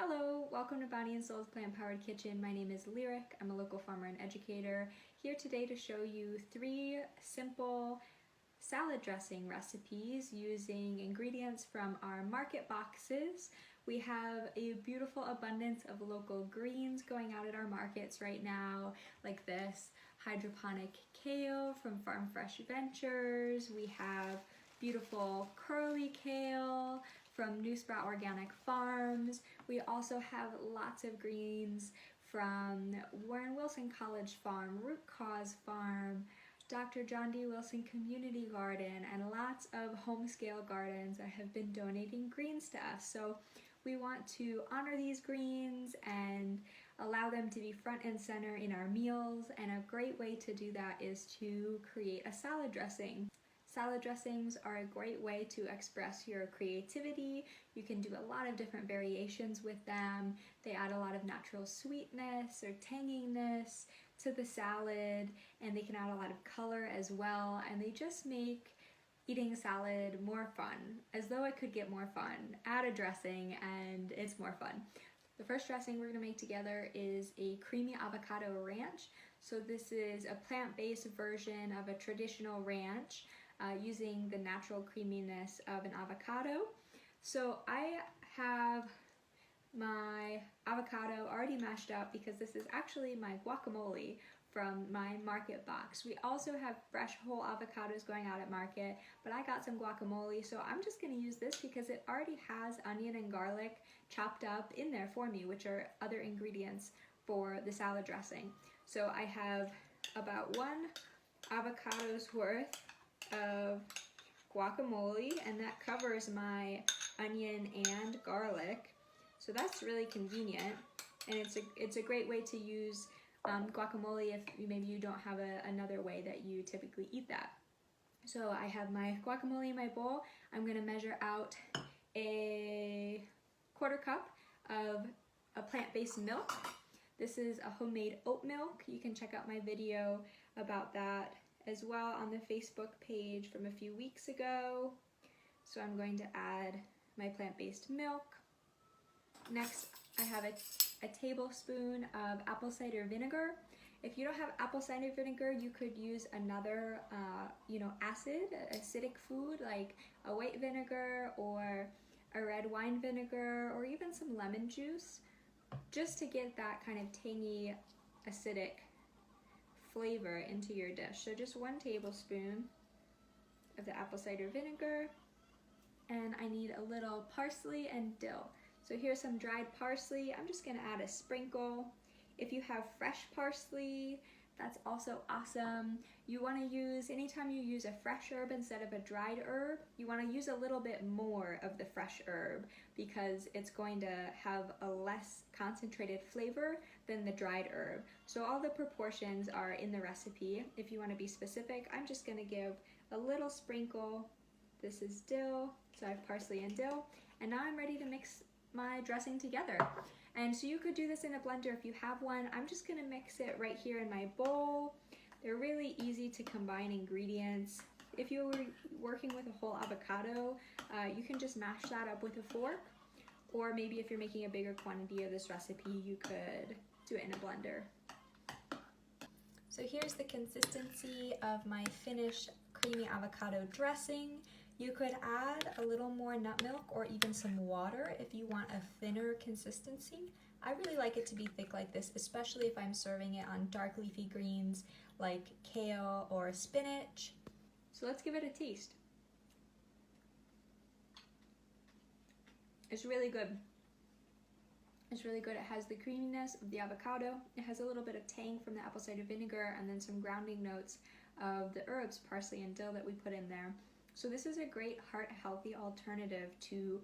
Hello, welcome to Bonnie and Soul's Plant Powered Kitchen. My name is Lyric. I'm a local farmer and educator, here today to show you 3 simple salad dressing recipes using ingredients from our market boxes. We have a beautiful abundance of local greens going out at our markets right now, like this hydroponic kale from Farm Fresh Ventures. We have beautiful curly kale from New Sprout Organic Farms. We also have lots of greens from Warren Wilson College Farm, Root Cause Farm, Dr. John D. Wilson Community Garden, and lots of home scale gardens that have been donating greens to us. So we want to honor these greens and allow them to be front and center in our meals, and a great way to do that is to create a salad dressing. Salad dressings are a great way to express your creativity. You can do a lot of different variations with them. They add a lot of natural sweetness or tanginess to the salad, and they can add a lot of color as well, and they just make eating salad more fun, as though it could get more fun. Add a dressing and it's more fun. The first dressing we're going to make together is a creamy avocado ranch. So this is a plant-based version of a traditional ranch, using the natural creaminess of an avocado. So I have my avocado already mashed up because this is actually my guacamole from my market box. We also have fresh whole avocados going out at market, but I got some guacamole, so I'm just going to use this because it already has onion and garlic chopped up in there for me, which are other ingredients for the salad dressing. So I have about 1 avocado's worth of guacamole, and that covers my onion and garlic, so that's really convenient, and it's a great way to use guacamole if maybe you don't have another way that you typically eat that. So I have my guacamole in my bowl. I'm going to measure out a 1/4 cup of a plant-based milk. This is a homemade oat milk. You can check out my video about that as well on the Facebook page from a few weeks ago. So I'm going to add my plant-based milk. Next, I have a tablespoon of apple cider vinegar. If you don't have apple cider vinegar, you could use another, acidic food like a white vinegar or a red wine vinegar or even some lemon juice, just to get that kind of tangy, acidic flavor into your dish. So just 1 tablespoon of the apple cider vinegar, and I need a little parsley and dill. So here's some dried parsley. I'm just going to add a sprinkle. If you have fresh parsley, that's also awesome. You want to use, anytime you use a fresh herb instead of a dried herb, you want to use a little bit more of the fresh herb because it's going to have a less concentrated flavor than the dried herb. So all the proportions are in the recipe. If you want to be specific, I'm just going to give a little sprinkle. This is dill, so I have parsley and dill, and now I'm ready to mix my dressing together. And so you could do this in a blender if you have one. I'm just going to mix it right here in my bowl. They're really easy to combine ingredients. If you were working with a whole avocado, you can just mash that up with a fork, or maybe if you're making a bigger quantity of this recipe, you could do it in a blender. So here's the consistency of my finished creamy avocado dressing. You could add a little more nut milk or even some water if you want a thinner consistency. I really like it to be thick like this, especially if I'm serving it on dark leafy greens like kale or spinach. So let's give it a taste. It's really good. It's really good. It has the creaminess of the avocado. It has a little bit of tang from the apple cider vinegar, and then some grounding notes of the herbs, parsley and dill, that we put in there. So this is a great heart-healthy alternative to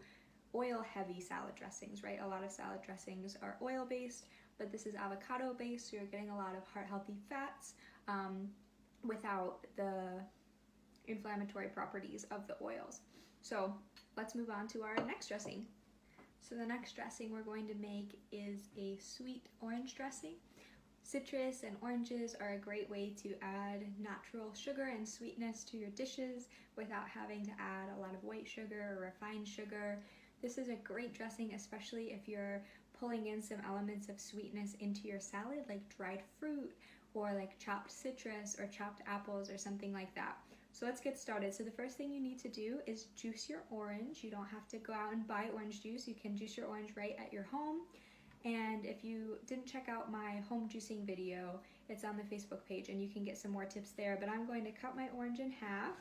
oil-heavy salad dressings, right? A lot of salad dressings are oil-based, but this is avocado-based, so you're getting a lot of heart-healthy fats without the inflammatory properties of the oils. So let's move on to our next dressing. So the next dressing we're going to make is a sweet orange dressing. Citrus and oranges are a great way to add natural sugar and sweetness to your dishes without having to add a lot of white sugar or refined sugar. This is a great dressing, especially if you're pulling in some elements of sweetness into your salad, like dried fruit or like chopped citrus or chopped apples or something like that. So let's get started. So the first thing you need to do is juice your orange. You don't have to go out and buy orange juice. You can juice your orange right at your home. And if you didn't check out my home juicing video, it's on the Facebook page and you can get some more tips there. But I'm going to cut my orange in half.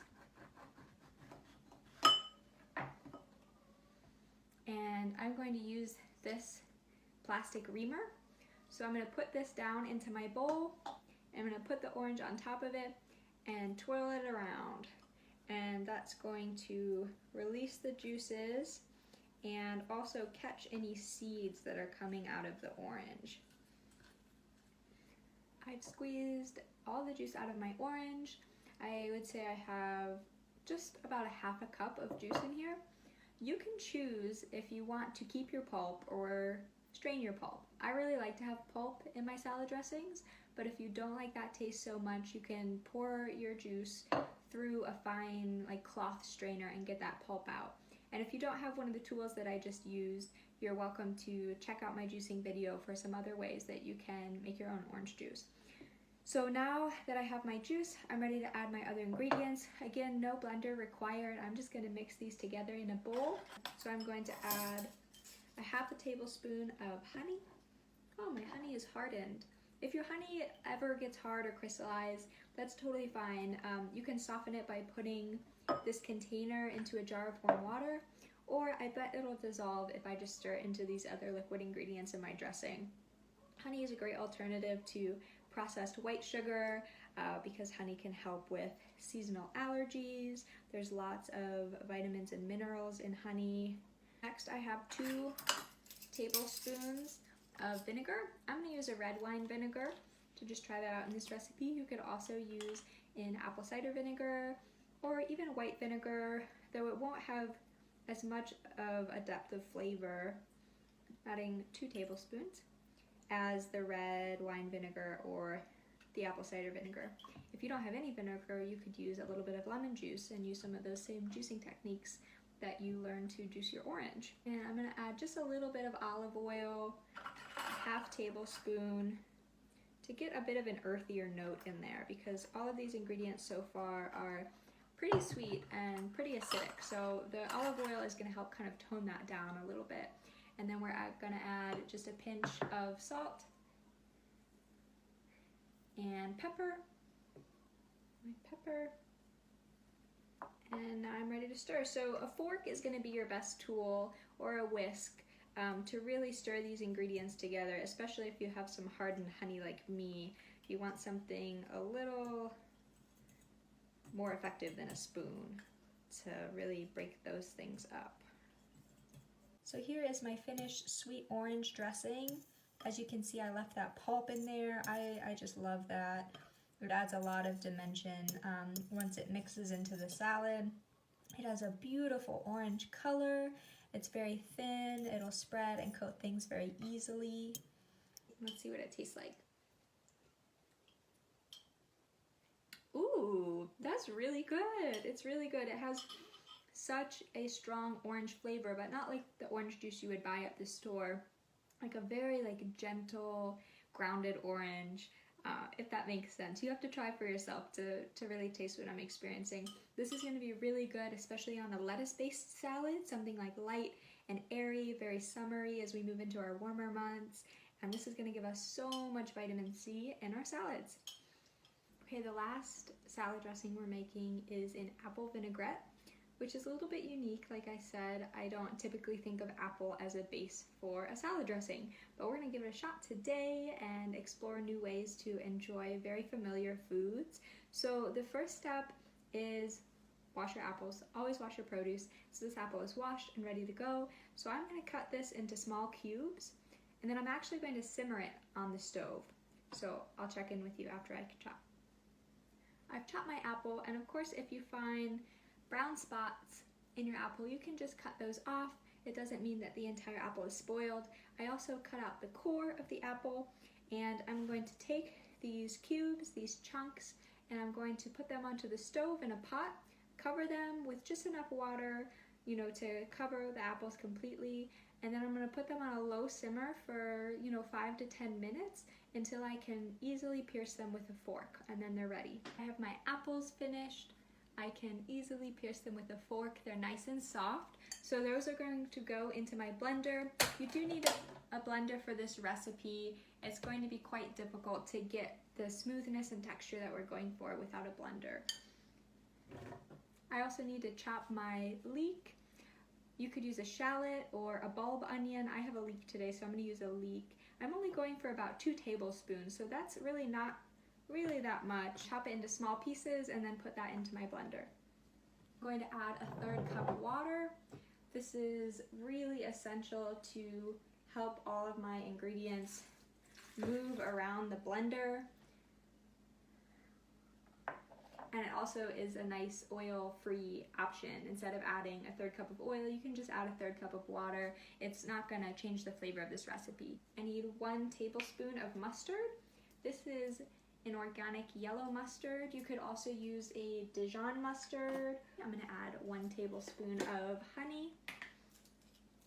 And I'm going to use this plastic reamer. So I'm going to put this down into my bowl. I'm going to put the orange on top of it and twirl it around. And that's going to release the juices and also catch any seeds that are coming out of the orange. I've squeezed all the juice out of my orange. I would say I have just about a half a cup of juice in here. You can choose if you want to keep your pulp or strain your pulp. I really like to have pulp in my salad dressings, but if you don't like that taste so much, you can pour your juice through a fine like cloth strainer and get that pulp out. And if you don't have one of the tools that I just used, you're welcome to check out my juicing video for some other ways that you can make your own orange juice. So now that I have my juice, I'm ready to add my other ingredients. Again, no blender required. I'm just going to mix these together in a bowl. So I'm going to add a half a tablespoon of honey. Oh, my honey is hardened. If your honey ever gets hard or crystallized, that's totally fine. You can soften it by putting this container into a jar of warm water, or I bet it'll dissolve if I just stir it into these other liquid ingredients in my dressing. Honey is a great alternative to processed white sugar because honey can help with seasonal allergies. There's lots of vitamins and minerals in honey. Next, I have 2 tablespoons of vinegar. I'm going to use a red wine vinegar to just try that out in this recipe. You could also use in apple cider vinegar or even white vinegar, though it won't have as much of a depth of flavor, adding 2 tablespoons, as the red wine vinegar or the apple cider vinegar. If you don't have any vinegar, you could use a little bit of lemon juice and use some of those same juicing techniques that you learn to juice your orange. And I'm going to add just a little bit of olive oil, a half tablespoon, to get a bit of an earthier note in there, because all of these ingredients so far are pretty sweet and pretty acidic. So the olive oil is going to help kind of tone that down a little bit. And then we're going to add just a pinch of salt and pepper. My pepper. And now I'm ready to stir. So a fork is going to be your best tool, or a whisk, to really stir these ingredients together, especially if you have some hardened honey like me. You want something a little more effective than a spoon to really break those things up. So here is my finished sweet orange dressing. As you can see, I left that pulp in there. I just love that. It adds a lot of dimension once it mixes into the salad. It has a beautiful orange color. It's very thin. It'll spread and coat things very easily. Let's see what it tastes like. Ooh, that's really good. It's really good. It has such a strong orange flavor, but not like the orange juice you would buy at the store. Like a very gentle, grounded orange, if that makes sense. You have to try for yourself to really taste what I'm experiencing. This is going to be really good, especially on a lettuce-based salad, something like light and airy, very summery as we move into our warmer months. And this is going to give us so much vitamin C in our salads. Okay, the last salad dressing we're making is in apple vinaigrette, which is a little bit unique. Like I said, I don't typically think of apple as a base for a salad dressing, but we're gonna give it a shot today and explore new ways to enjoy very familiar foods. So the first step is wash your apples. Always wash your produce. So this apple is washed and ready to go. So I'm gonna cut this into small cubes, and then I'm actually going to simmer it on the stove. So I'll check in with you after I chop. I've chopped my apple, and of course if you find brown spots in your apple, you can just cut those off. It doesn't mean that the entire apple is spoiled. I also cut out the core of the apple, and I'm going to take these cubes, these chunks, and I'm going to put them onto the stove in a pot, cover them with just enough water, to cover the apples completely. And then I'm going to put them on a low simmer for 5 to 10 minutes until I can easily pierce them with a fork, and then they're ready. I have my apples finished. I can easily pierce them with a fork. They're nice and soft. So those are going to go into my blender. You do need a blender for this recipe. It's going to be quite difficult to get the smoothness and texture that we're going for without a blender. I also need to chop my leek. You could use a shallot or a bulb onion. I have a leek today, so I'm going to use a leek. I'm only going for about 2 tablespoons, so that's really not that much. Chop it into small pieces and then put that into my blender. I'm going to add a 1/3 cup of water. This is really essential to help all of my ingredients move around the blender. And it also is a nice oil-free option. Instead of adding a 1/3 cup of oil, you can just add a 1/3 cup of water. It's not going to change the flavor of this recipe. I need 1 tablespoon of mustard. This is an organic yellow mustard. You could also use a Dijon mustard. I'm going to add 1 tablespoon of honey.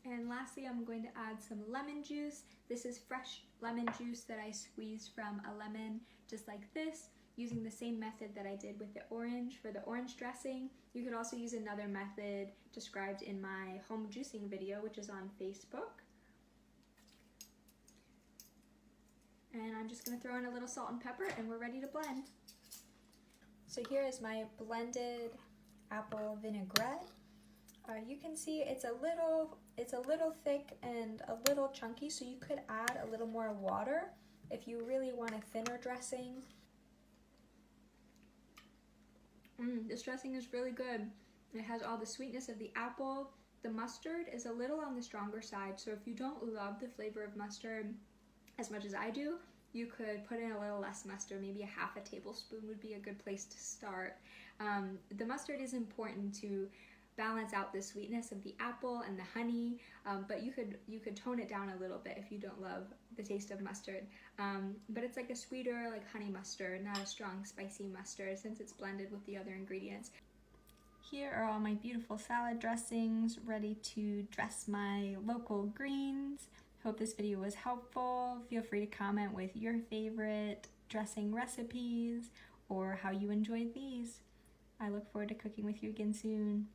And lastly, I'm going to add some lemon juice. This is fresh lemon juice that I squeezed from a lemon, just like this, using the same method that I did with the orange for the orange dressing. You could also use another method described in my home juicing video, which is on Facebook. And I'm just going to throw in a little salt and pepper, and we're ready to blend. So here is my blended apple vinaigrette. You can see it's a little thick and a little chunky, so you could add a little more water if you really want a thinner dressing. This dressing is really good. It has all the sweetness of the apple. The mustard is a little on the stronger side, so if you don't love the flavor of mustard as much as I do, you could put in a little less mustard. Maybe a 1/2 tablespoon would be a good place to start. The mustard is important to balance out the sweetness of the apple and the honey, but you could tone it down a little bit if you don't love the taste of mustard. But it's like a sweeter, like honey mustard, not a strong spicy mustard, since it's blended with the other ingredients. Here are all my beautiful salad dressings ready to dress my local greens. Hope this video was helpful. Feel free to comment with your favorite dressing recipes or how you enjoyed these. I look forward to cooking with you again soon.